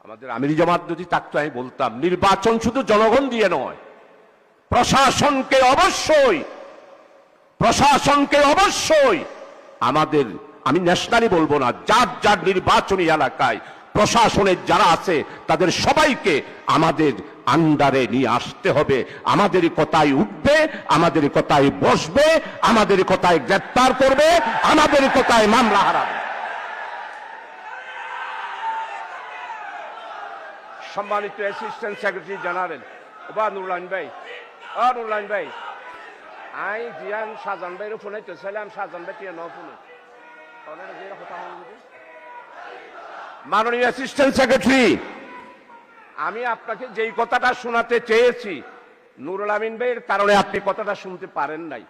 আমাদের আমির জামাত যদি থাকতো আমি বলতাম নির্বাচন শুধু জনগণ দিয়ে নয়, প্রশাসনকে অবশ্যই আমাদের, আমি ন্যাশনালি বলবো না, যার যার নির্বাচনী এলাকায় প্রশাসনের যারা আছে তাদের সবাইকে আমাদের আন্ডারে নিয়ে আসতে হবে। আমাদের কথায় উঠবে, আমাদের কথায় বসবে, আমাদের কথায় গ্রেফতার করবে, আমাদের কথায় মামলা হারাবে। সম্মানিত অ্যাসিস্ট্যান্ট সেক্রেটারি জেনারেল নুরুল্লাহ ভাই, আই জিয়ান শাহজাহান ভাইয়ের ফোনে তো ছিলাম, শাহজাহান ভাই টিয়া ন ফোনে মাননীয় অ্যাসিস্ট্যান্ট সেক্রেটারি, আমি আপনাকে যেই কথাটা শোনাতে চেয়েছি নুরুল আমিন ভাইয়ের কারণে আপনি কথাটা শুনতে পারেন নাই।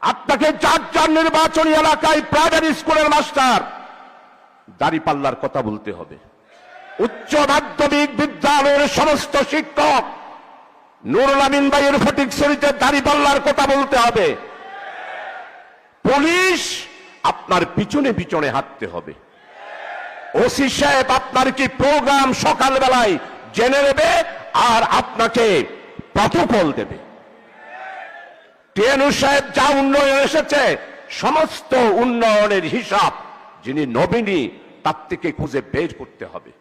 আপনাকে যার যার নির্বাচনী এলাকায় প্রাইমারি স্কুলের মাস্টার দাঁড়িপাল্লার কথা বলতে হবে। উচ্চ মাধ্যমিক বিদ্যালয়ের সমস্ত শিক্ষক নুরুল আমিন ভাইয়ের ফটিকছড়িতে দাঁড়িপাল্লার কথা বলতে হবে। পুলিশ আপনার পিছনে পিছনে হাঁটতে হবে। ওসি সাহেব আপনার কি প্রোগ্রাম সকালবেলায় জেনে নেবে আর আপনাকে প্রটোকল দেবে। টিএনউ সাহেব যা উন্নয়ন এসেছে সমস্ত উন্নয়নের হিসাব যিনি নবীনী তার থেকে খুঁজে বের করতে হবে।